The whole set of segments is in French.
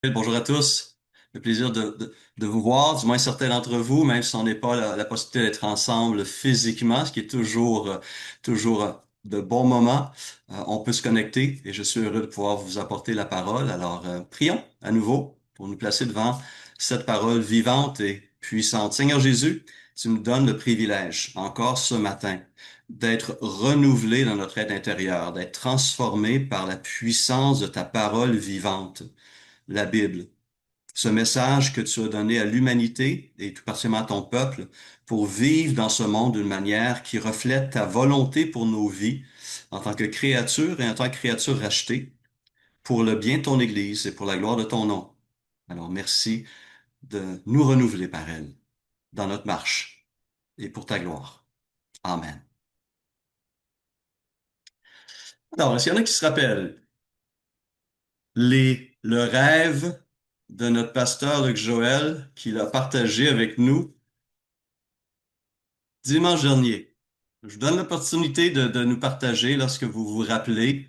Bonjour à tous. Le plaisir de vous voir, du moins certains d'entre vous, même si on n'est pas la possibilité d'être ensemble physiquement, ce qui est toujours de bons moments. On peut se connecter et je suis heureux de pouvoir vous apporter la parole. Alors, prions à nouveau pour nous placer devant cette parole vivante et puissante. Seigneur Jésus, tu nous donnes le privilège, encore ce matin, d'être renouvelé dans notre être intérieur, d'être transformé par la puissance de ta parole vivante, la Bible, ce message que tu as donné à l'humanité et tout particulièrement à ton peuple pour vivre dans ce monde d'une manière qui reflète ta volonté pour nos vies en tant que créature et en tant que créature rachetée pour le bien de ton Église et pour la gloire de ton nom. Alors merci de nous renouveler par elle dans notre marche et pour ta gloire. Amen. Alors, est-ce qu'il y en a qui se rappellent le rêve de notre pasteur Luc Joël qu'il a partagé avec nous dimanche dernier? Je vous donne l'opportunité de nous partager lorsque vous vous rappelez.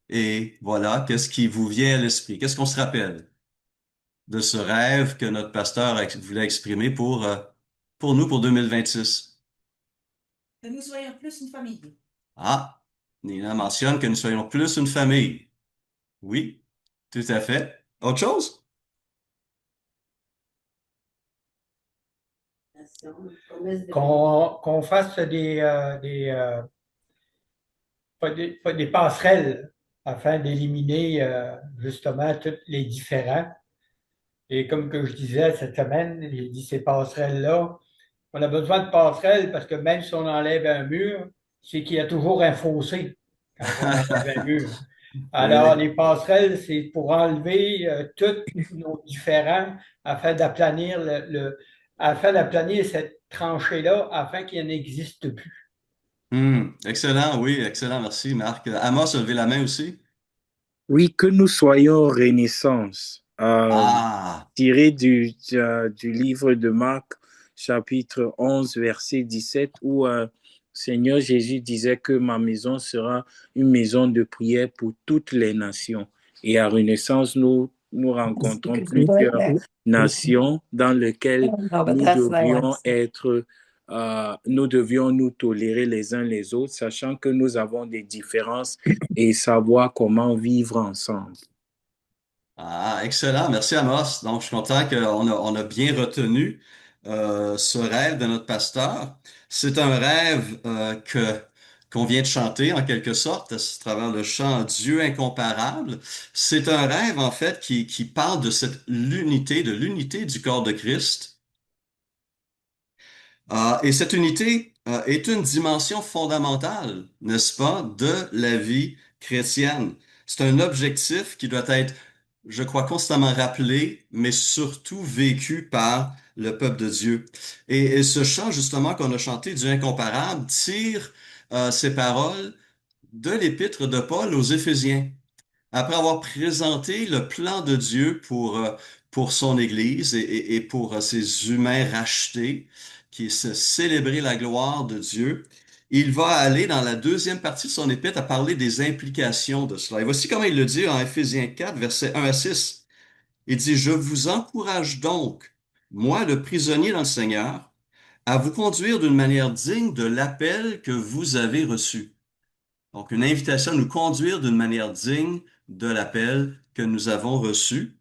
Et voilà, qu'est-ce qui vous vient à l'esprit? Qu'est-ce qu'on se rappelle de ce rêve que notre pasteur voulait exprimer pour nous pour 2026? Que nous soyons plus une famille. Ah, Nina mentionne que nous soyons plus une famille. Oui, tout à fait. Autre chose? Qu'on fasse pas des passerelles afin d'éliminer justement tous les différents. Et comme que je disais cette semaine, j'ai dit ces passerelles-là, on a besoin de passerelles parce que même si on enlève un mur, c'est qu'il y a toujours un fossé quand on enlève un mur. Alors, Oui. les passerelles, c'est pour enlever tous nos différents afin d'aplanir afin d'aplanir cette tranchée-là afin qu'il n'existe plus. Excellent, oui, excellent, merci Marc. Amos a levé la main aussi. Oui, que nous soyons Renaissance, Ah, tiré du livre de Marc, chapitre 11, verset 17, où Seigneur Jésus disait que ma maison sera une maison de prière pour toutes les nations. Et à Renaissance, nous rencontrons plusieurs nations dans lesquelles nous devrions être, nous devions nous tolérer les uns les autres, sachant que nous avons des différences et savoir comment vivre ensemble. excellent, merci Amos. Donc, je suis content on a bien retenu ce rêve de notre pasteur. C'est un rêve qu'on vient de chanter en quelque sorte à travers le chant Dieu incomparable. C'est un rêve en fait qui parle de cette l'unité, de l'unité du corps de Christ. Et cette unité est une dimension fondamentale, n'est-ce pas, de la vie chrétienne. C'est un objectif qui doit être, je crois, constamment rappelé, mais surtout vécu par le peuple de Dieu. Et ce chant, justement, qu'on a chanté, Dieu incomparable, tire ses paroles de l'épître de Paul aux Éphésiens. Après avoir présenté le plan de Dieu pour son Église et pour ses humains rachetés, qui est célébrer la gloire de Dieu, il va aller dans la deuxième partie de son épître à parler des implications de cela. Et voici comment il le dit en Éphésiens 4, versets 1 à 6. Il dit, Je vous encourage donc, moi le prisonnier dans le Seigneur, à vous conduire d'une manière digne de l'appel que vous avez reçu. Donc, une invitation à nous conduire d'une manière digne de l'appel que nous avons reçu.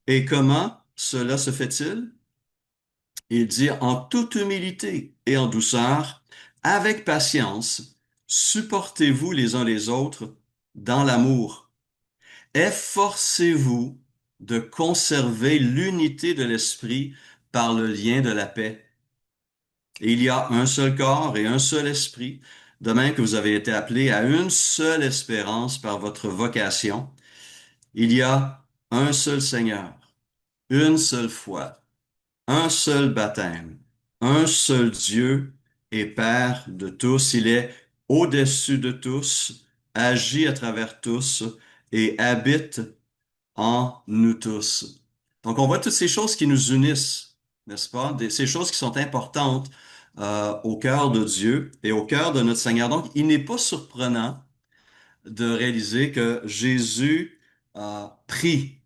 Et comment cela se fait-il? Il dit en toute humilité et en douceur, avec patience, supportez-vous les uns les autres dans l'amour. Efforcez-vous de conserver l'unité de l'esprit par le lien de la paix. Et il y a un seul corps et un seul esprit, de même que vous avez été appelés à une seule espérance par votre vocation. Il y a un seul Seigneur, une seule foi, un seul baptême, un seul Dieu et Père de tous. Il est au-dessus de tous, agit à travers tous et habite en nous tous. Donc on voit toutes ces choses qui nous unissent, n'est-ce pas? Ces choses qui sont importantes au cœur de Dieu et au cœur de notre Seigneur. Donc il n'est pas surprenant de réaliser que Jésus prie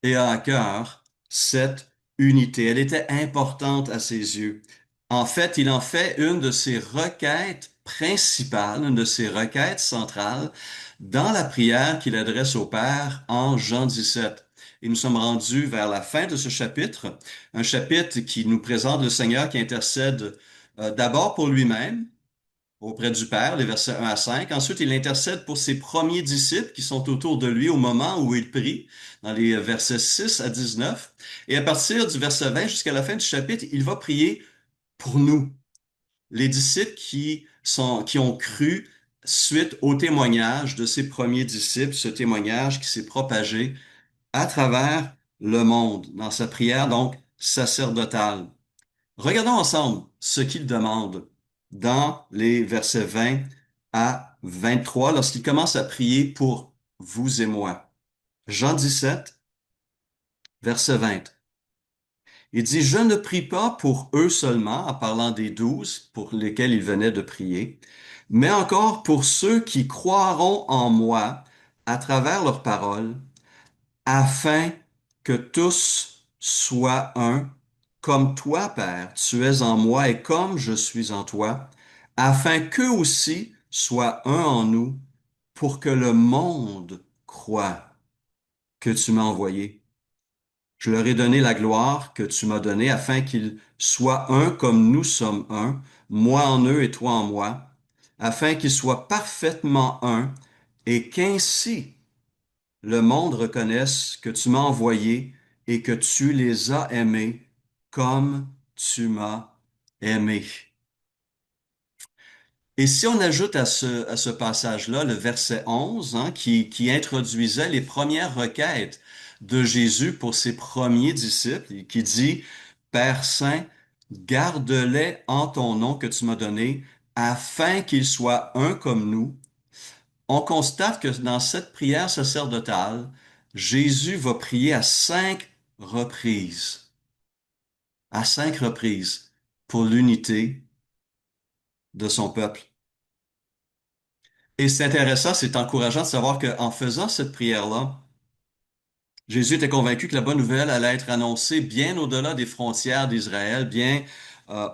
et a à cœur cette unité. Elle était importante à ses yeux. En fait, il en fait une de ses requêtes principales, une de ses requêtes centrales dans la prière qu'il adresse au Père en Jean 17. Et nous sommes rendus vers la fin de ce chapitre, un chapitre qui nous présente le Seigneur qui intercède d'abord pour lui-même, auprès du Père, les versets 1 à 5. Ensuite, il intercède pour ses premiers disciples qui sont autour de lui au moment où il prie, dans les versets 6 à 19. Et à partir du verset 20 jusqu'à la fin du chapitre, il va prier pour nous, les disciples qui ont cru suite au témoignage de ses premiers disciples, ce témoignage qui s'est propagé à travers le monde dans sa prière, donc sacerdotale. Regardons ensemble ce qu'il demande dans les versets 20 à 23 lorsqu'il commence à prier pour vous et moi. Jean 17, verset 20. Il dit, je ne prie pas pour eux seulement, en parlant des 12 pour lesquels il venait de prier, mais encore pour ceux qui croiront en moi à travers leurs paroles, afin que tous soient un, comme toi, Père, tu es en moi et comme je suis en toi, afin qu'eux aussi soient un en nous, pour que le monde croie que tu m'as envoyé. Je leur ai donné la gloire que tu m'as donnée, afin qu'ils soient un comme nous sommes un, moi en eux et toi en moi, afin qu'ils soient parfaitement un, et qu'ainsi le monde reconnaisse que tu m'as envoyé et que tu les as aimés comme tu m'as aimé. Et si on ajoute à ce passage-là le verset 11, hein, qui introduisait les premières requêtes de Jésus pour ses premiers disciples, et qui dit, Père Saint, garde-les en ton nom que tu m'as donné, afin qu'ils soient un comme nous, on constate que dans cette prière sacerdotale, Jésus va prier à 5 reprises, pour l'unité de son peuple. Et c'est intéressant, c'est encourageant de savoir qu'en faisant cette prière-là, Jésus était convaincu que la bonne nouvelle allait être annoncée bien au-delà des frontières d'Israël, bien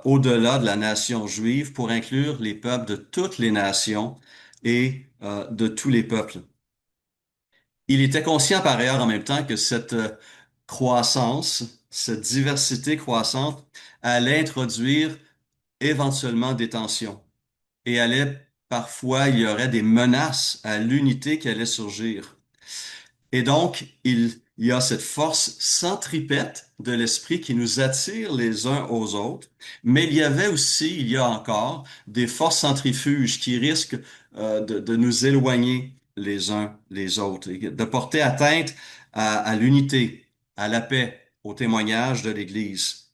au-delà de la nation juive, pour inclure les peuples de toutes les nations et de tous les peuples. Il était conscient par ailleurs en même temps que cette croissance, cette diversité croissante allait introduire éventuellement des tensions et parfois il y aurait des menaces à l'unité qui allait surgir. Et donc, il y a cette force centripète de l'esprit qui nous attire les uns aux autres, mais il y a encore des forces centrifuges qui risquent de nous éloigner les uns les autres, et de porter atteinte à l'unité, à la paix, au témoignage de l'Église.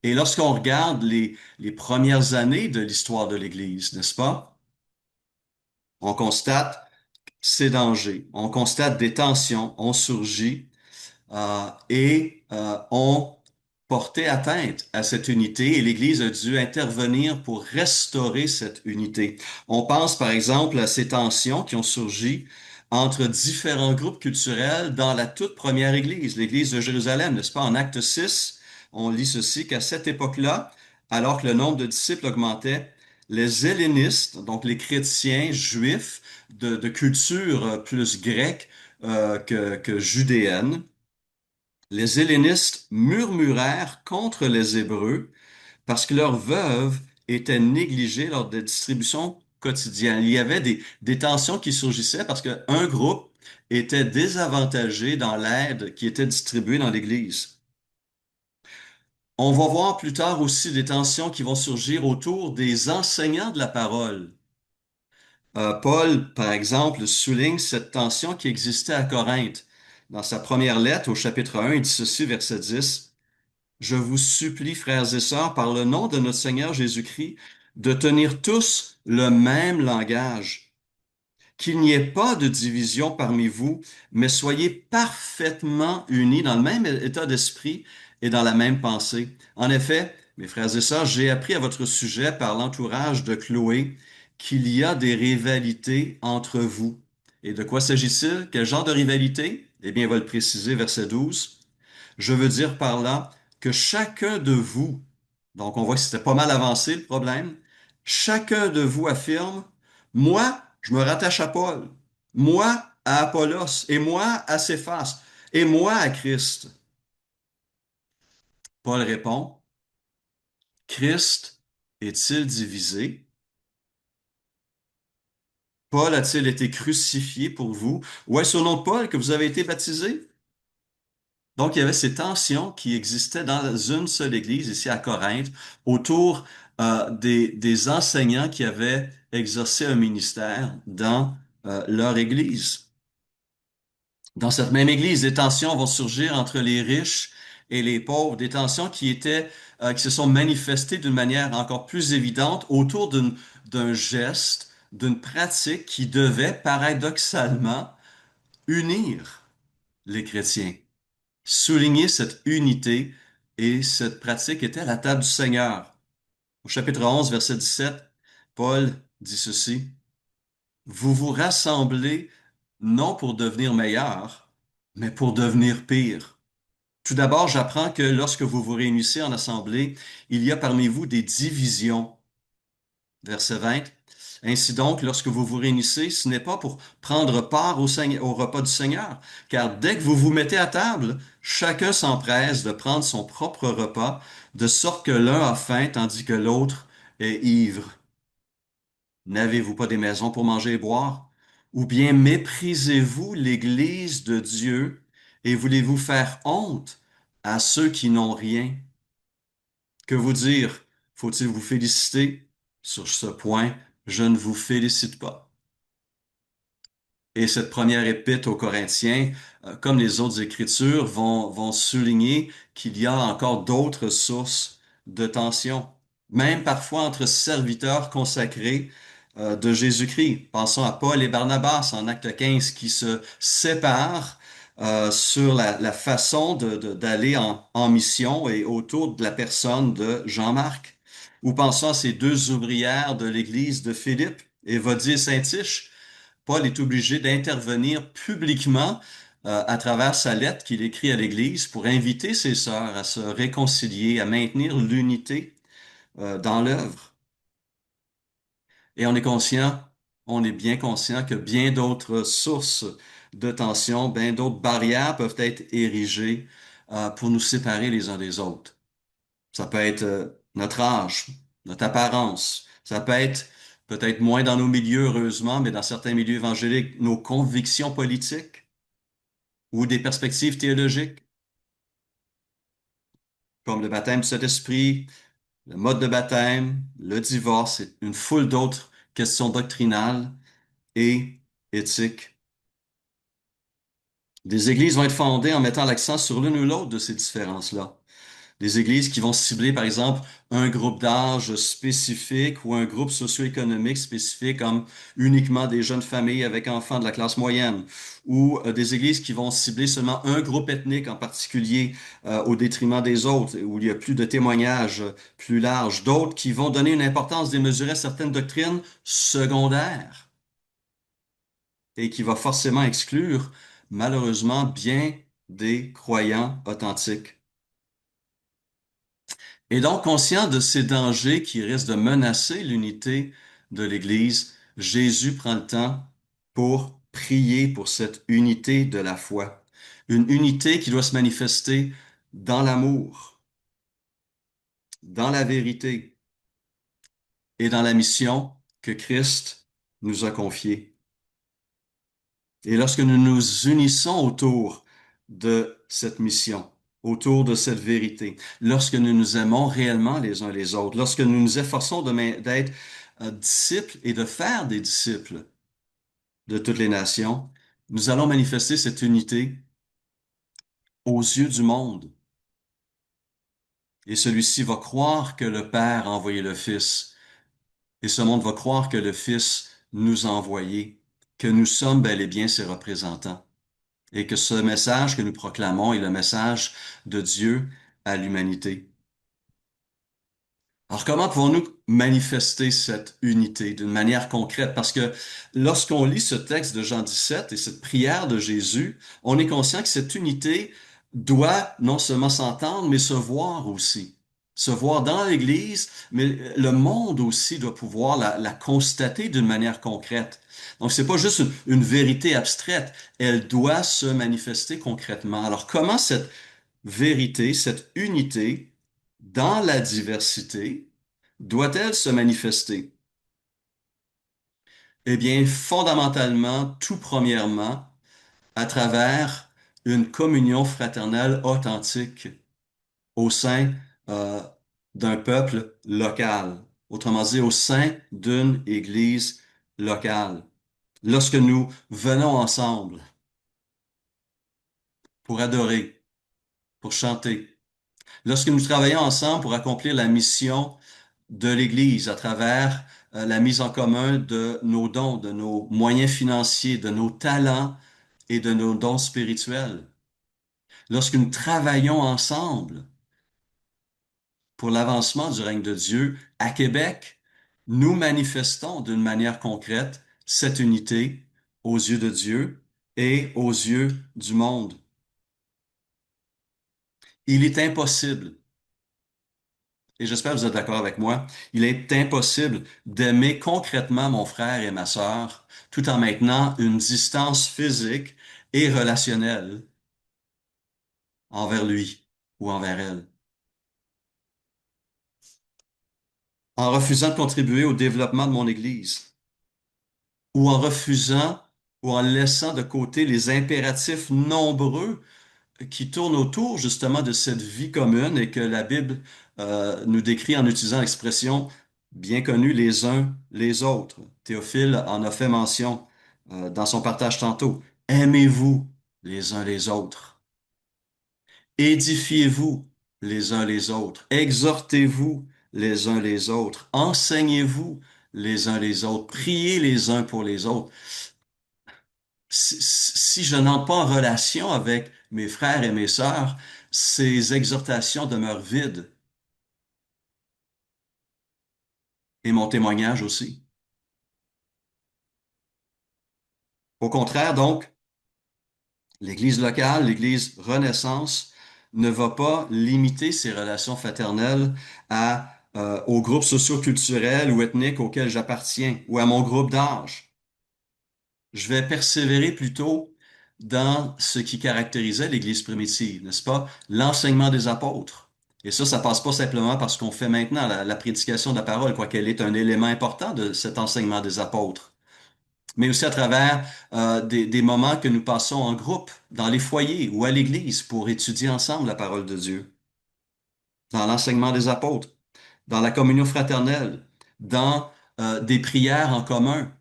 Et lorsqu'on regarde les premières années de l'histoire de l'Église, n'est-ce pas? On constate ces dangers. On constate des tensions, ont surgi et ont porté atteinte à cette unité et l'Église a dû intervenir pour restaurer cette unité. On pense par exemple à ces tensions qui ont surgi entre différents groupes culturels dans la toute première Église, l'Église de Jérusalem, n'est-ce pas? En Acte 6, on lit ceci, qu'à cette époque-là, alors que le nombre de disciples augmentait, les hellénistes, donc les chrétiens juifs de culture plus grecque que judéenne, les hellénistes murmurèrent contre les Hébreux parce que leurs veuves étaient négligées lors des distributions quotidiennes. Il y avait des tensions qui surgissaient parce qu'un groupe était désavantagé dans l'aide qui était distribuée dans l'Église. On va voir plus tard aussi des tensions qui vont surgir autour des enseignants de la parole. Paul, par exemple, souligne cette tension qui existait à Corinthe. Dans sa première lettre, au chapitre 1, il dit ceci, verset 10. Je vous supplie, frères et sœurs, par le nom de notre Seigneur Jésus-Christ, de tenir tous le même langage, qu'il n'y ait pas de division parmi vous, mais soyez parfaitement unis dans le même état d'esprit et dans la même pensée. En effet, mes frères et sœurs, j'ai appris à votre sujet par l'entourage de Chloé qu'il y a des rivalités entre vous. Et de quoi s'agit-il? Quel genre de rivalité? Eh bien, il va le préciser, verset 12. Je veux dire par là que chacun de vous, donc on voit que c'était pas mal avancé le problème, chacun de vous affirme, moi, je me rattache à Paul, moi à Apollos, et moi à Céphas, et moi à Christ. Paul répond, Christ est-il divisé? Paul a-t-il été crucifié pour vous? Ou est-ce au nom de Paul que vous avez été baptisés? Donc, il y avait ces tensions qui existaient dans une seule église, ici à Corinthe, autour des enseignants qui avaient exercé un ministère dans leur église. Dans cette même église, des tensions vont surgir entre les riches et les pauvres, des tensions qui se sont manifestées d'une manière encore plus évidente autour d'un geste, d'une pratique qui devait paradoxalement unir les chrétiens, souligner cette unité, et cette pratique était la table du Seigneur. Au chapitre 11, verset 17, Paul dit ceci, vous vous rassemblez non pour devenir meilleur, mais pour devenir pire. Tout d'abord, j'apprends que lorsque vous vous réunissez en assemblée, il y a parmi vous des divisions. Verset 20. Ainsi donc, lorsque vous vous réunissez, ce n'est pas pour prendre part au repas du Seigneur, car dès que vous vous mettez à table, chacun s'empresse de prendre son propre repas, de sorte que l'un a faim tandis que l'autre est ivre. N'avez-vous pas des maisons pour manger et boire? Ou bien méprisez-vous l'Église de Dieu et voulez-vous faire honte à ceux qui n'ont rien? Que vous dire? Faut-il vous féliciter? Sur ce point, je ne vous félicite pas. Et cette première épître aux Corinthiens, comme les autres écritures, vont souligner qu'il y a encore d'autres sources de tension, même parfois entre serviteurs consacrés de Jésus-Christ. Pensons à Paul et Barnabas en Acte 15 qui se séparent sur la façon d'aller en mission et autour de la personne de Jean-Marc. Ou pensons à ces deux ouvrières de l'église de Philippe, Évodie et Syntyche. Paul est obligé d'intervenir publiquement à travers sa lettre qu'il écrit à l'Église pour inviter ses sœurs à se réconcilier, à maintenir l'unité dans l'œuvre. Et on est bien conscient que bien d'autres sources de tension, bien d'autres barrières peuvent être érigées pour nous séparer les uns des autres. Ça peut être notre âge, notre apparence. Ça peut être peut-être moins dans nos milieux, heureusement, mais dans certains milieux évangéliques, nos convictions politiques ou des perspectives théologiques, comme le baptême du Saint-Esprit, le mode de baptême, le divorce et une foule d'autres questions doctrinales et éthiques. Des églises vont être fondées en mettant l'accent sur l'une ou l'autre de ces différences-là. Des églises qui vont cibler, par exemple, un groupe d'âge spécifique ou un groupe socio-économique spécifique, comme uniquement des jeunes familles avec enfants de la classe moyenne, ou des églises qui vont cibler seulement un groupe ethnique en particulier au détriment des autres, où il y a plus de témoignages plus larges. D'autres qui vont donner une importance démesurée à certaines doctrines secondaires et qui va forcément exclure, malheureusement, bien des croyants authentiques. Et donc, conscient de ces dangers qui risquent de menacer l'unité de l'Église, Jésus prend le temps pour prier pour cette unité de la foi. Une unité qui doit se manifester dans l'amour, dans la vérité et dans la mission que Christ nous a confiée. Et lorsque nous nous unissons autour de cette mission, autour de cette vérité, lorsque nous nous aimons réellement les uns les autres, lorsque nous nous efforçons d'être disciples et de faire des disciples de toutes les nations, nous allons manifester cette unité aux yeux du monde. Et celui-ci va croire que le Père a envoyé le Fils, et ce monde va croire que le Fils nous a envoyés, que nous sommes bel et bien ses représentants, et que ce message que nous proclamons est le message de Dieu à l'humanité. Alors, comment pouvons-nous manifester cette unité d'une manière concrète? Parce que lorsqu'on lit ce texte de Jean 17 et cette prière de Jésus, on est conscient que cette unité doit non seulement s'entendre, mais se voir aussi. Se voir dans l'Église, mais le monde aussi doit pouvoir la constater d'une manière concrète. Donc, c'est pas juste une vérité abstraite, elle doit se manifester concrètement. Alors, comment cette vérité, cette unité dans la diversité, doit-elle se manifester? Eh bien, fondamentalement, tout premièrement, à travers une communion fraternelle authentique au sein euh, d'un peuple local. Autrement dit, au sein d'une église locale. Lorsque nous venons ensemble pour adorer, pour chanter, lorsque nous travaillons ensemble pour accomplir la mission de l'Église à travers la mise en commun de nos dons, de nos moyens financiers, de nos talents et de nos dons spirituels. Lorsque nous travaillons ensemble pour l'avancement du règne de Dieu à Québec, nous manifestons d'une manière concrète cette unité aux yeux de Dieu et aux yeux du monde. Il est impossible, et j'espère que vous êtes d'accord avec moi, il est impossible d'aimer concrètement mon frère et ma sœur tout en maintenant une distance physique et relationnelle envers lui ou envers elle. En refusant de contribuer au développement de mon Église, ou en refusant ou en laissant de côté les impératifs nombreux qui tournent autour justement de cette vie commune et que la Bible nous décrit en utilisant l'expression bien connue les uns les autres. Théophile en a fait mention dans son partage tantôt. Aimez-vous les uns les autres. Édifiez-vous les uns les autres. Exhortez-vous les uns les autres. Enseignez-vous les uns les autres. Priez les uns pour les autres. Si je n'entre pas en relation avec mes frères et mes sœurs, ces exhortations demeurent vides. Et mon témoignage aussi. Au contraire, donc, l'Église locale, l'Église Renaissance, ne va pas limiter ses relations fraternelles aux groupes socio-culturels ou ethniques auxquels j'appartiens ou à mon groupe d'âge. Je vais persévérer plutôt dans ce qui caractérisait l'Église primitive, n'est-ce pas? L'enseignement des apôtres. Et ça passe pas simplement par ce qu'on fait maintenant, la prédication de la parole, quoiqu'elle est un élément important de cet enseignement des apôtres, mais aussi à travers des moments que nous passons en groupe, dans les foyers ou à l'Église pour étudier ensemble la parole de Dieu, dans l'enseignement des apôtres, dans la communion fraternelle, dans des prières en commun.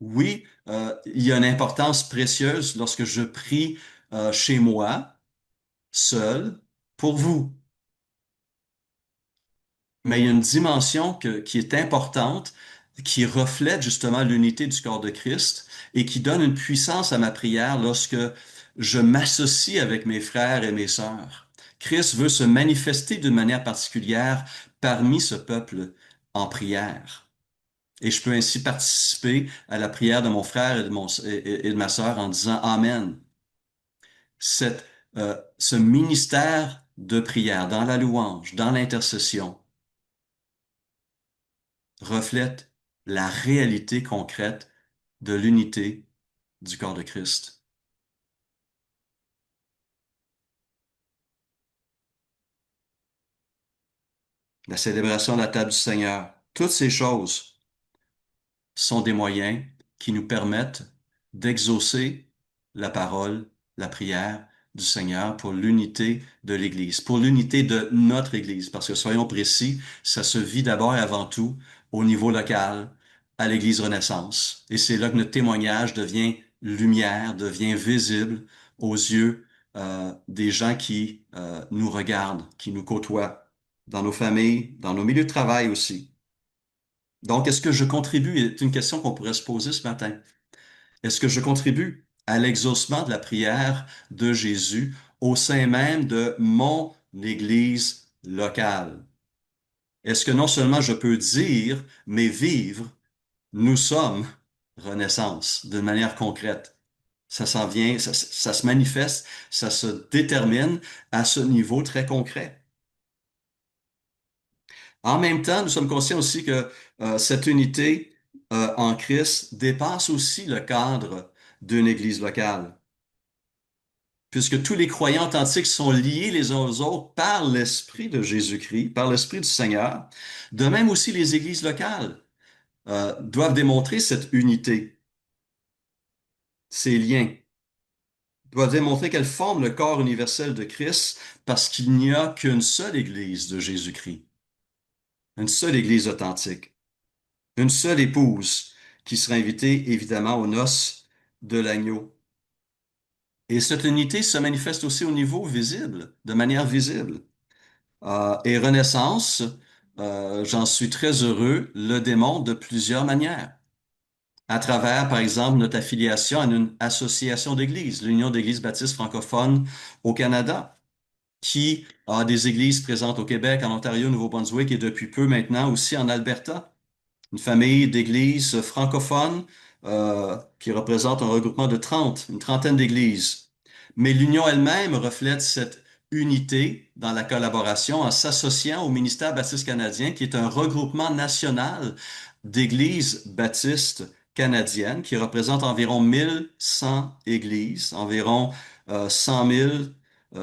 Oui, il y a une importance précieuse lorsque je prie chez moi, seul, pour vous. Mais il y a une dimension qui est importante, qui reflète justement l'unité du corps de Christ et qui donne une puissance à ma prière lorsque je m'associe avec mes frères et mes sœurs. Christ veut se manifester d'une manière particulière parmi ce peuple en prière. Et je peux ainsi participer à la prière de mon frère et de ma sœur en disant Amen. Ce ministère de prière dans la louange, dans l'intercession, reflète la réalité concrète de l'unité du corps de Christ. La célébration de la table du Seigneur, toutes ces choses sont des moyens qui nous permettent d'exaucer la parole, la prière du Seigneur pour l'unité de l'Église, pour l'unité de notre Église. Parce que soyons précis, ça se vit d'abord et avant tout au niveau local, à l'Église Renaissance. Et c'est là que notre témoignage devient lumière, devient visible aux yeux des gens qui nous regardent, qui nous côtoient, dans nos familles, dans nos milieux de travail aussi. Donc, est-ce que je contribue, est une question qu'on pourrait se poser ce matin. Est-ce que je contribue à l'exaucement de la prière de Jésus au sein même de mon Église locale? Est-ce que non seulement je peux dire, mais vivre, nous sommes Renaissance d'une manière concrète. Ça s'en vient, ça se manifeste, ça se détermine à ce niveau très concret. En même temps, nous sommes conscients aussi que cette unité en Christ dépasse aussi le cadre d'une Église locale, puisque tous les croyants authentiques sont liés les uns aux autres par l'Esprit de Jésus-Christ, par l'Esprit du Seigneur. De même aussi, les églises locales doivent démontrer cette unité, ces liens, doivent démontrer qu'elles forment le corps universel de Christ parce qu'il n'y a qu'une seule Église de Jésus-Christ, une seule Église authentique, une seule épouse qui sera invitée évidemment aux noces de l'agneau. Et cette unité se manifeste aussi au niveau visible, de manière visible. Et Renaissance, j'en suis très heureux, le démontre de plusieurs manières. À travers, par exemple, notre affiliation à une association d'églises, l'Union d'églises baptistes francophones au Canada, qui a des églises présentes au Québec, en Ontario, au Nouveau-Brunswick et depuis peu maintenant aussi en Alberta. Une famille d'églises francophones qui représente un regroupement de 30, une trentaine d'églises. Mais l'Union elle-même reflète cette unité dans la collaboration en s'associant au ministère baptiste canadien, qui est un regroupement national d'églises baptistes canadiennes, qui représente environ 1100 églises, environ 100 000,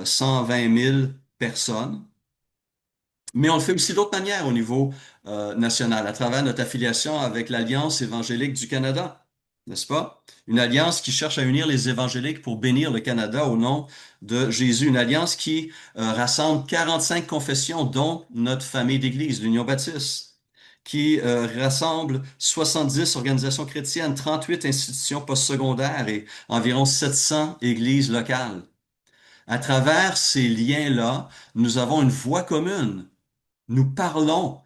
120 000 personnes. Mais on le fait aussi d'autres manières au niveau national, à travers notre affiliation avec l'Alliance évangélique du Canada, n'est-ce pas? Une alliance qui cherche à unir les évangéliques pour bénir le Canada au nom de Jésus. Une alliance qui rassemble 45 confessions, dont notre famille d'église, l'Union baptiste, qui rassemble 70 organisations chrétiennes, 38 institutions postsecondaires et environ 700 églises locales. À travers ces liens-là, nous avons une voix commune. Nous parlons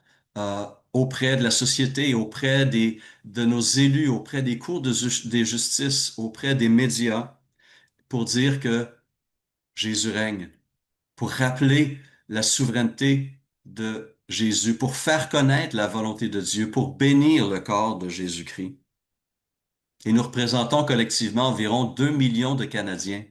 auprès de la société, auprès de nos élus, auprès des cours des justices, auprès des médias, pour dire que Jésus règne, pour rappeler la souveraineté de Jésus, pour faire connaître la volonté de Dieu, pour bénir le corps de Jésus-Christ. Et nous représentons collectivement environ 2 millions de Canadiens.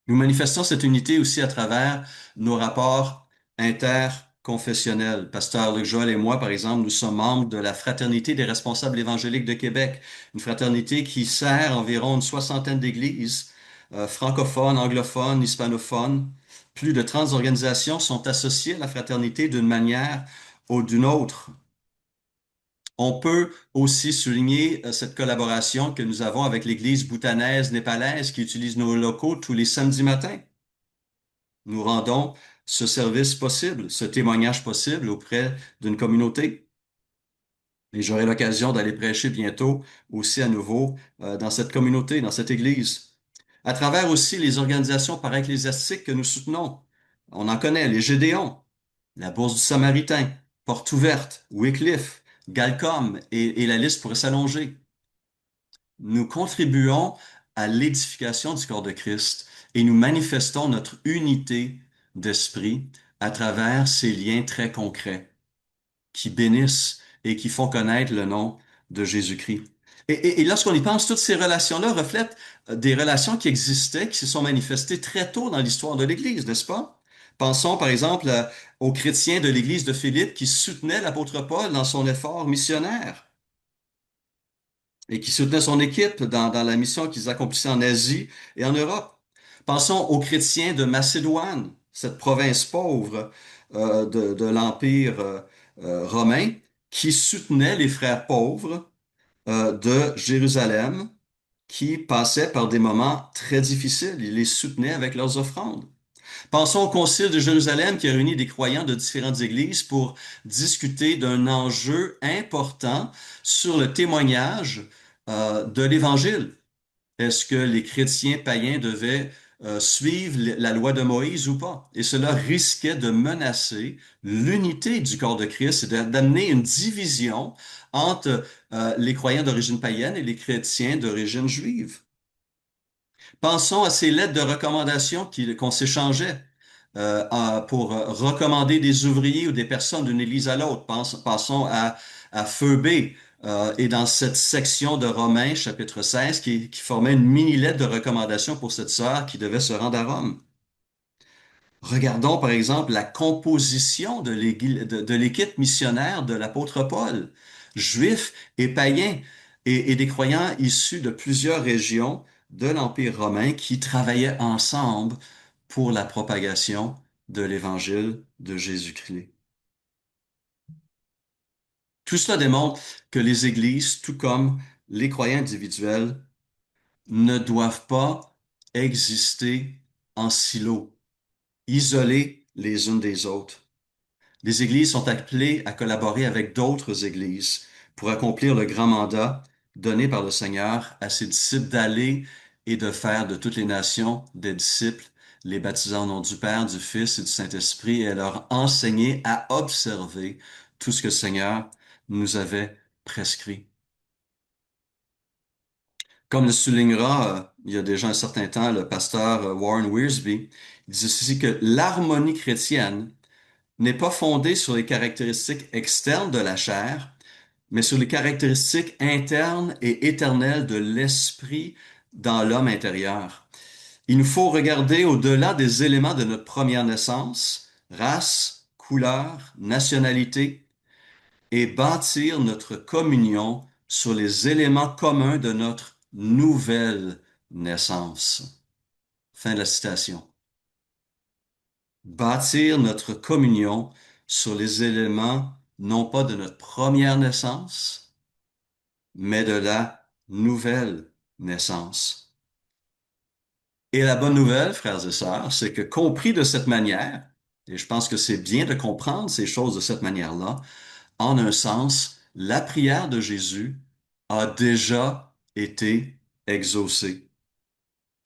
Nous manifestons cette unité aussi à travers nos rapports interconfessionnels. Pasteur Luc Joël et moi, par exemple, nous sommes membres de la Fraternité des responsables évangéliques de Québec, une fraternité qui sert environ une soixantaine d'églises francophones, anglophones, hispanophones. Plus de 30 organisations sont associées à la fraternité d'une manière ou d'une autre. On peut aussi souligner cette collaboration que nous avons avec l'Église bhoutanaise népalaise qui utilise nos locaux tous les samedis matins. Nous rendons ce service possible, ce témoignage possible auprès d'une communauté. Et j'aurai l'occasion d'aller prêcher bientôt aussi à nouveau dans cette communauté, dans cette Église. À travers aussi les organisations para-ecclésiastiques que nous soutenons. On en connaît, les Gédéons, la Bourse du Samaritain, Porte Ouverte, Wycliffe, Galcom, et la liste pourrait s'allonger. Nous contribuons à l'édification du corps de Christ et nous manifestons notre unité d'esprit à travers ces liens très concrets qui bénissent et qui font connaître le nom de Jésus-Christ. Et lorsqu'on y pense, toutes ces relations-là reflètent des relations qui existaient, qui se sont manifestées très tôt dans l'histoire de l'Église, n'est-ce pas? Pensons par exemple aux chrétiens de l'Église de Philippe qui soutenaient l'apôtre Paul dans son effort missionnaire et qui soutenaient son équipe dans la mission qu'ils accomplissaient en Asie et en Europe. Pensons aux chrétiens de Macédoine, cette province pauvre de l'Empire romain, qui soutenaient les frères pauvres de Jérusalem, qui passaient par des moments très difficiles. Ils les soutenaient avec leurs offrandes. Pensons au Concile de Jérusalem qui a réuni des croyants de différentes églises pour discuter d'un enjeu important sur le témoignage de l'Évangile. Est-ce que les chrétiens païens devaient suivre la loi de Moïse ou pas? Et cela risquait de menacer l'unité du corps de Christ et d'amener une division entre les croyants d'origine païenne et les chrétiens d'origine juive. Pensons à ces lettres de recommandation qu'on s'échangeait pour recommander des ouvriers ou des personnes d'une église à l'autre. Passons à Phoebe. Et dans cette section de Romains, chapitre 16, qui formait une mini-lettre de recommandation pour cette sœur qui devait se rendre à Rome. Regardons par exemple la composition de l'équipe missionnaire de l'apôtre Paul, juifs et païens, et des croyants issus de plusieurs régions de l'Empire romain qui travaillaient ensemble pour la propagation de l'évangile de Jésus-Christ. Tout cela démontre que les églises, tout comme les croyants individuels, ne doivent pas exister en silo, isolés les unes des autres. Les églises sont appelées à collaborer avec d'autres églises pour accomplir le grand mandat donné par le Seigneur à ses disciples d'aller et de faire de toutes les nations des disciples, les baptisant au nom du Père, du Fils et du Saint-Esprit, et leur enseigner à observer tout ce que le Seigneur nous avait prescrit. Comme le soulignera il y a déjà un certain temps le pasteur Warren Wiersbe, il dit ceci que l'harmonie chrétienne n'est pas fondée sur les caractéristiques externes de la chair, mais sur les caractéristiques internes et éternelles de l'esprit dans l'homme intérieur. Il nous faut regarder au-delà des éléments de notre première naissance, race, couleur, nationalité, et bâtir notre communion sur les éléments communs de notre nouvelle naissance. Fin de la citation. Bâtir notre communion sur les éléments non pas de notre première naissance, mais de la nouvelle naissance. Et la bonne nouvelle, frères et sœurs, c'est que compris de cette manière, et je pense que c'est bien de comprendre ces choses de cette manière-là, en un sens, la prière de Jésus a déjà été exaucée.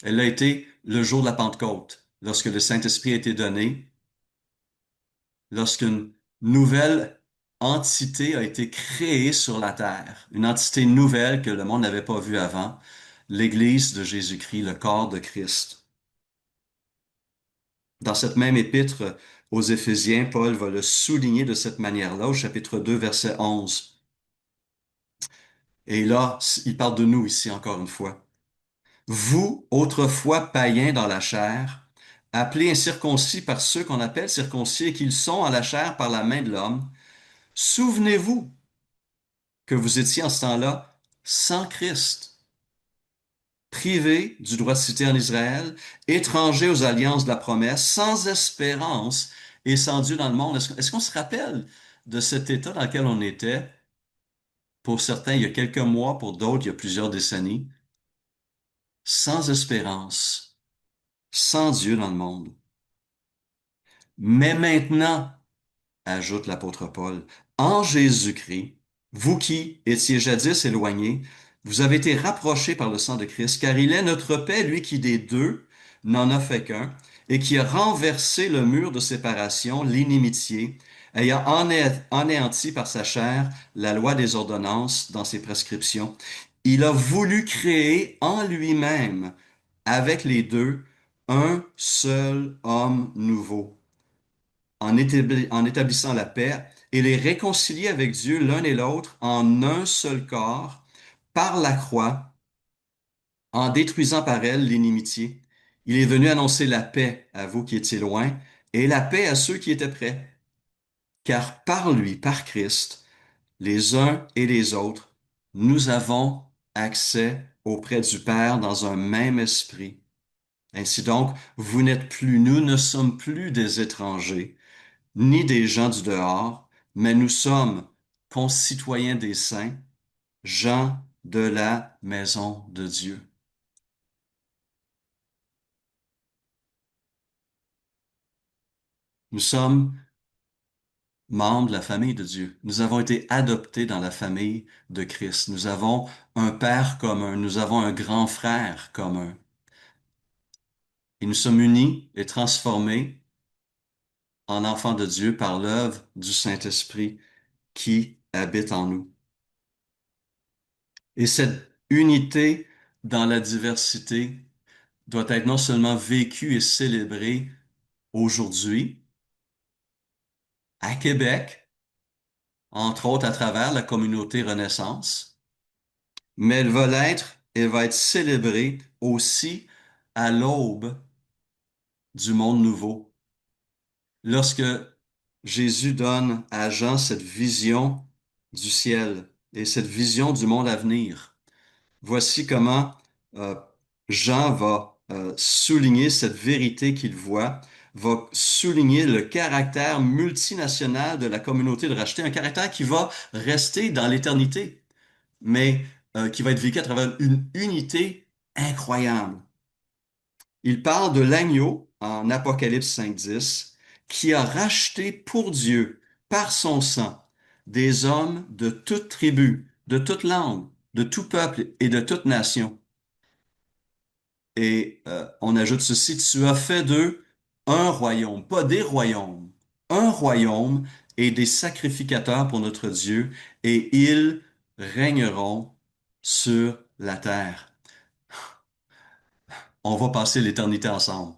Elle a été le jour de la Pentecôte, lorsque le Saint-Esprit a été donné, lorsqu'une nouvelle entité a été créée sur la terre, une entité nouvelle que le monde n'avait pas vue avant, l'Église de Jésus-Christ, le corps de Christ. Dans cette même épître aux Éphésiens, Paul va le souligner de cette manière-là au chapitre 2, verset 11. Et là, il parle de nous ici encore une fois. Vous, autrefois païens dans la chair, appelés incirconcis par ceux qu'on appelle circoncis et qu'ils sont en la chair par la main de l'homme, souvenez-vous que vous étiez en ce temps-là sans Christ, privés du droit de cité en Israël, étrangers aux alliances de la promesse, sans espérance et sans Dieu dans le monde. Est-ce qu'on se rappelle de cet état dans lequel on était? Pour certains, il y a quelques mois, pour d'autres, il y a plusieurs décennies. Sans espérance, sans Dieu dans le monde. Mais maintenant, ajoute l'apôtre Paul, en Jésus-Christ, vous qui étiez jadis éloignés, vous avez été rapprochés par le sang de Christ, car il est notre paix, lui qui des deux n'en a fait qu'un, et qui a renversé le mur de séparation, l'inimitié, ayant anéanti par sa chair la loi des ordonnances dans ses prescriptions. Il a voulu créer en lui-même, avec les deux, un seul homme nouveau en établissant la paix et les réconcilier avec Dieu l'un et l'autre en un seul corps par la croix, en détruisant par elle l'inimitié. Il est venu annoncer la paix à vous qui étiez loin et la paix à ceux qui étaient près. Car par lui, par Christ, les uns et les autres, nous avons accès auprès du Père dans un même esprit. Ainsi donc, vous n'êtes plus, nous ne sommes plus des étrangers ni des gens du dehors, mais nous sommes concitoyens des saints, gens de la maison de Dieu. Nous sommes membres de la famille de Dieu. Nous avons été adoptés dans la famille de Christ. Nous avons un Père commun. Nous avons un grand frère commun. Et nous sommes unis et transformés en enfants de Dieu par l'œuvre du Saint-Esprit qui habite en nous. Et cette unité dans la diversité doit être non seulement vécue et célébrée aujourd'hui, à Québec, entre autres à travers la communauté Renaissance, mais elle va être célébrée aussi à l'aube du monde nouveau. Lorsque Jésus donne à Jean cette vision du ciel et cette vision du monde à venir, voici comment euh, Jean va souligner cette vérité qu'il voit, va souligner le caractère multinational de la communauté de racheté, un caractère qui va rester dans l'éternité, mais qui va être vécu à travers une unité incroyable. Il parle de l'agneau en Apocalypse 5.10 qui a racheté pour Dieu, par son sang, des hommes de toute tribu, de toute langue, de tout peuple et de toute nation. Et on ajoute ceci, tu as fait d'eux un royaume, pas des royaumes, un royaume et des sacrificateurs pour notre Dieu, et ils régneront sur la terre. On va passer l'éternité ensemble.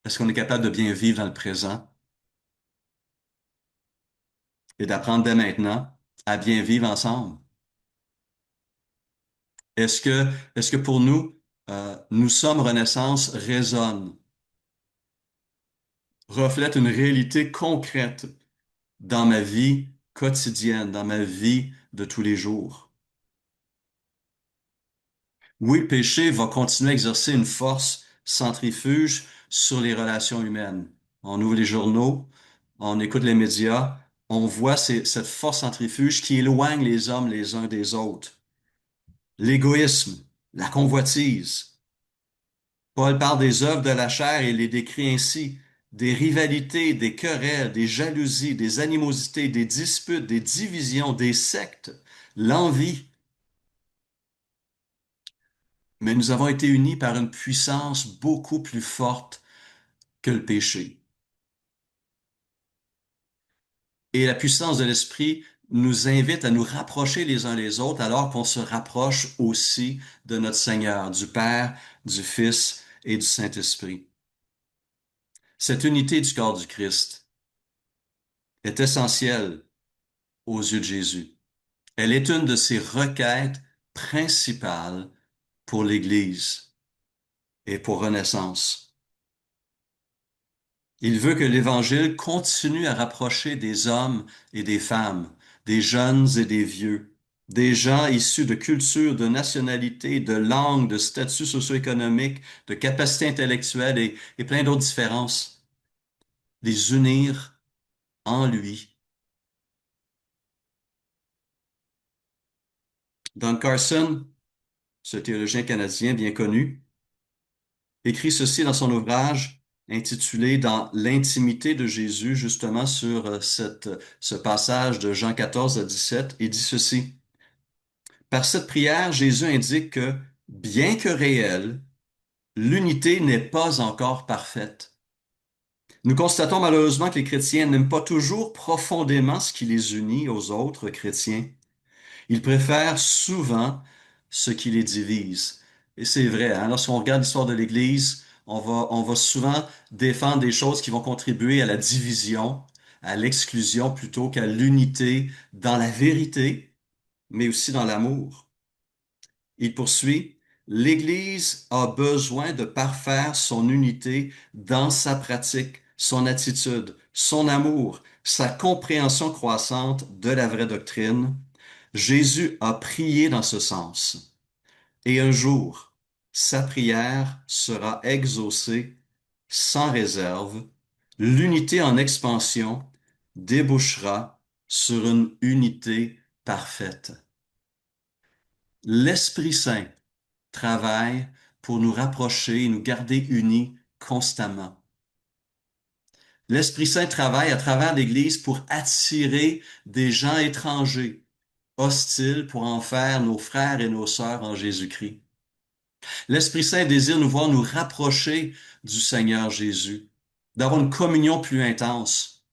Est-ce qu'on est capable de bien vivre dans le présent et d'apprendre dès maintenant à bien vivre ensemble? Est-ce que, est-ce que pour nous, nous sommes Renaissance résonne, reflète une réalité concrète dans ma vie quotidienne, dans ma vie de tous les jours? Oui, le péché va continuer à exercer une force centrifuge sur les relations humaines. On ouvre les journaux, on écoute les médias, on voit cette force centrifuge qui éloigne les hommes les uns des autres. L'égoïsme, la convoitise. Paul parle des œuvres de la chair et les décrit ainsi: des rivalités, des querelles, des jalousies, des animosités, des disputes, des divisions, des sectes, l'envie. Mais nous avons été unis par une puissance beaucoup plus forte que le péché. Et la puissance de l'Esprit nous invite à nous rapprocher les uns les autres alors qu'on se rapproche aussi de notre Seigneur, du Père, du Fils et du Saint-Esprit. Cette unité du corps du Christ est essentielle aux yeux de Jésus. Elle est une de ses requêtes principales pour l'Église et pour Renaissance. Il veut que l'Évangile continue à rapprocher des hommes et des femmes, des jeunes et des vieux, des gens issus de cultures, de nationalités, de langues, de statuts socio-économiques, de capacités intellectuelles et plein d'autres différences, les unir en lui. Don Carson, ce théologien canadien bien connu, écrit ceci dans son ouvrage intitulé Dans l'intimité de Jésus, justement sur ce passage de Jean 14 à 17, et dit ceci: par cette prière, Jésus indique que, bien que réelle, l'unité n'est pas encore parfaite. Nous constatons malheureusement que les chrétiens n'aiment pas toujours profondément ce qui les unit aux autres chrétiens. Ils préfèrent souvent ce qui les divise. Et c'est vrai, hein? Lorsqu'on regarde l'histoire de l'Église, on va souvent défendre des choses qui vont contribuer à la division, à l'exclusion plutôt qu'à l'unité dans la vérité, mais aussi dans l'amour. Il poursuit, l'Église a besoin de parfaire son unité dans sa pratique, son attitude, son amour, sa compréhension croissante de la vraie doctrine. Jésus a prié dans ce sens. Et un jour, sa prière sera exaucée sans réserve. L'unité en expansion débouchera sur une unité parfaite. L'Esprit Saint travaille pour nous rapprocher et nous garder unis constamment. L'Esprit Saint travaille à travers l'Église pour attirer des gens étrangers, hostiles, pour en faire nos frères et nos sœurs en Jésus-Christ. L'Esprit Saint désire nous voir nous rapprocher du Seigneur Jésus, d'avoir une communion plus intense.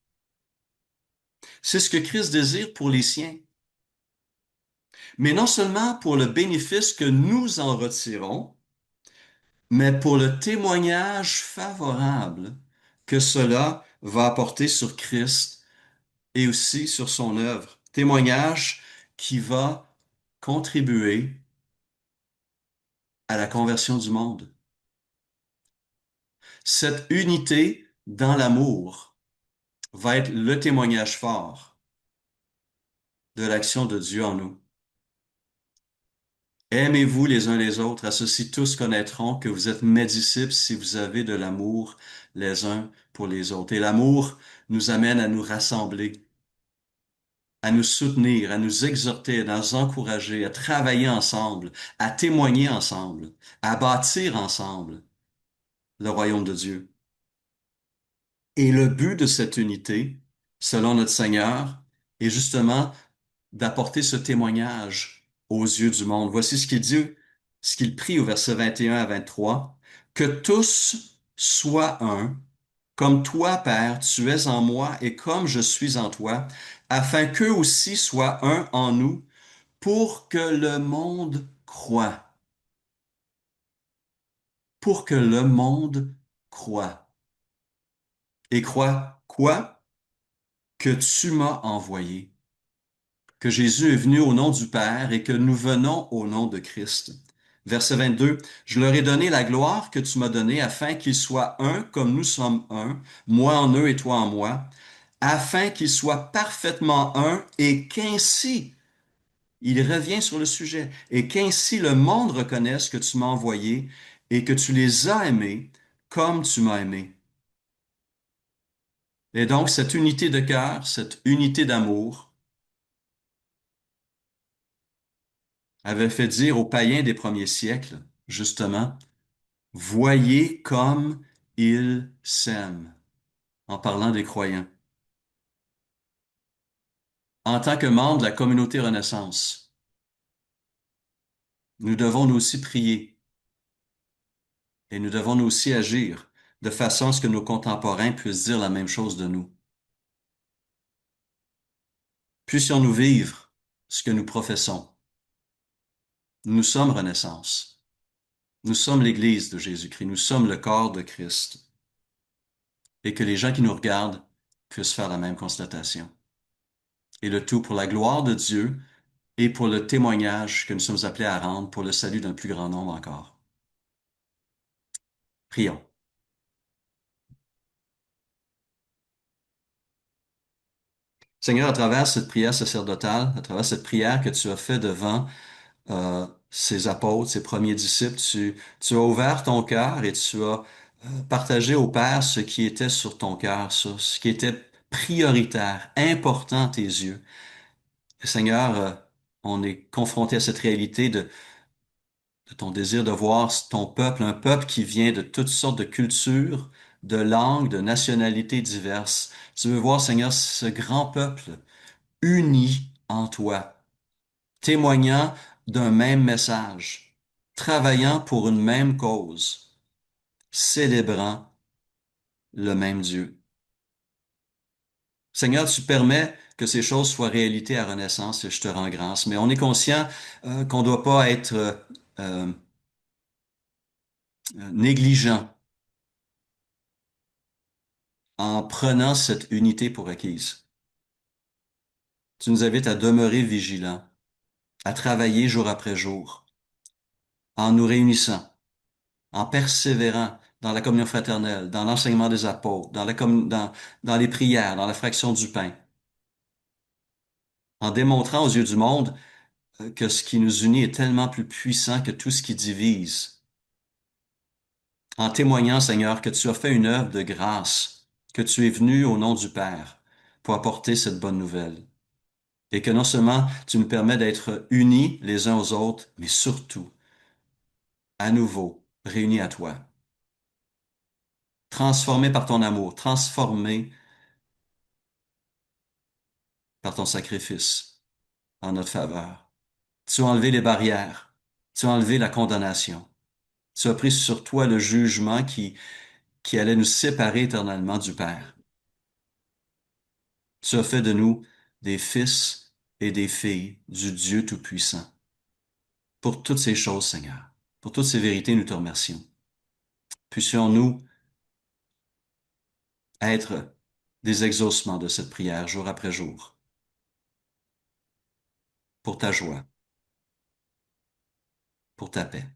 C'est ce que Christ désire pour les siens. Mais non seulement pour le bénéfice que nous en retirons, mais pour le témoignage favorable que cela va apporter sur Christ et aussi sur son œuvre. Témoignage qui va contribuer à la conversion du monde. Cette unité dans l'amour va être le témoignage fort de l'action de Dieu en nous. Aimez-vous les uns les autres, à ceci tous connaîtront que vous êtes mes disciples si vous avez de l'amour les uns pour les autres. Et l'amour nous amène à nous rassembler, à nous soutenir, à nous exhorter, à nous encourager, à travailler ensemble, à témoigner ensemble, à bâtir ensemble le royaume de Dieu. Et le but de cette unité, selon notre Seigneur, est justement d'apporter ce témoignage aux yeux du monde. Voici ce qu'il dit, ce qu'il prie au verset 21 à 23. Que tous soient un, comme toi, Père, tu es en moi et comme je suis en toi, afin qu'eux aussi soient un en nous, pour que le monde croie. Pour que le monde croie. Et croit quoi? Que tu m'as envoyé, que Jésus est venu au nom du Père et que nous venons au nom de Christ. Verset 22, je leur ai donné la gloire que tu m'as donnée afin qu'ils soient un comme nous sommes un, moi en eux et toi en moi, afin qu'ils soient parfaitement un et qu'ainsi, il revient sur le sujet, et qu'ainsi le monde reconnaisse que tu m'as envoyé et que tu les as aimés comme tu m'as aimé. Et donc cette unité de cœur, cette unité d'amour, avait fait dire aux païens des premiers siècles, justement, voyez comme ils s'aiment, en parlant des croyants. En tant que membres de la communauté Renaissance, nous devons nous aussi prier et nous devons nous aussi agir de façon à ce que nos contemporains puissent dire la même chose de nous. Puissions-nous vivre ce que nous professons. Nous sommes Renaissance. Nous sommes l'Église de Jésus-Christ. Nous sommes le corps de Christ. Et que les gens qui nous regardent puissent faire la même constatation. Et le tout pour la gloire de Dieu et pour le témoignage que nous sommes appelés à rendre pour le salut d'un plus grand nombre encore. Prions. Seigneur, à travers cette prière sacerdotale, à travers cette prière que tu as fait devant ces apôtres, ces premiers disciples, tu as ouvert ton cœur et tu as partagé au Père ce qui était sur ton cœur, ce qui était prioritaire, important à tes yeux. Et Seigneur, on est confronté à cette réalité de ton désir de voir ton peuple, un peuple qui vient de toutes sortes de cultures, de langues, de nationalités diverses. Tu veux voir, Seigneur, ce grand peuple uni en toi, témoignant d'un même message, travaillant pour une même cause, célébrant le même Dieu. Seigneur, tu permets que ces choses soient réalité à Renaissance et je te rends grâce. Mais on est conscient qu'on ne doit pas être négligent en prenant cette unité pour acquise. Tu nous invites à demeurer vigilants, à travailler jour après jour, en nous réunissant, en persévérant dans la communion fraternelle, dans l'enseignement des apôtres, dans les prières, dans la fraction du pain, en démontrant aux yeux du monde que ce qui nous unit est tellement plus puissant que tout ce qui divise, en témoignant, Seigneur, que tu as fait une œuvre de grâce, que tu es venu au nom du Père pour apporter cette bonne nouvelle. Et que non seulement tu nous permets d'être unis les uns aux autres, mais surtout, à nouveau, réunis à toi. Transformés par ton amour, transformés par ton sacrifice en notre faveur. Tu as enlevé les barrières, tu as enlevé la condamnation. Tu as pris sur toi le jugement qui allait nous séparer éternellement du Père. Tu as fait de nous des fils et des filles du Dieu Tout-Puissant. Pour toutes ces choses, Seigneur, pour toutes ces vérités, nous te remercions. Puissions-nous être des exaucements de cette prière jour après jour pour ta joie, pour ta paix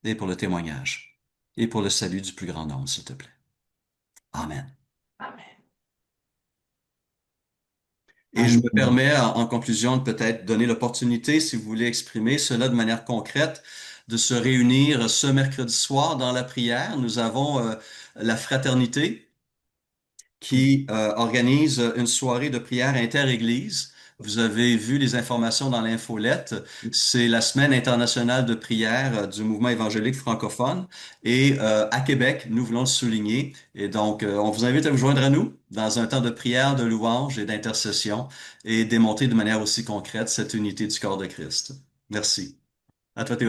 et pour le témoignage et pour le salut du plus grand nombre, s'il te plaît. Amen. Amen. Et je me Amen. permets, en conclusion, de peut-être donner l'opportunité, si vous voulez exprimer cela de manière concrète, de se réunir ce mercredi soir dans la prière. Nous avons la fraternité qui organise une soirée de prière inter-église. Vous avez vu les informations dans l'infolette. C'est la Semaine internationale de prière du mouvement évangélique francophone. Et à Québec, nous voulons le souligner. Et donc, on vous invite à vous joindre à nous dans un temps de prière, de louange et d'intercession et démontrer de manière aussi concrète cette unité du corps de Christ. Merci. À toi, Théophile.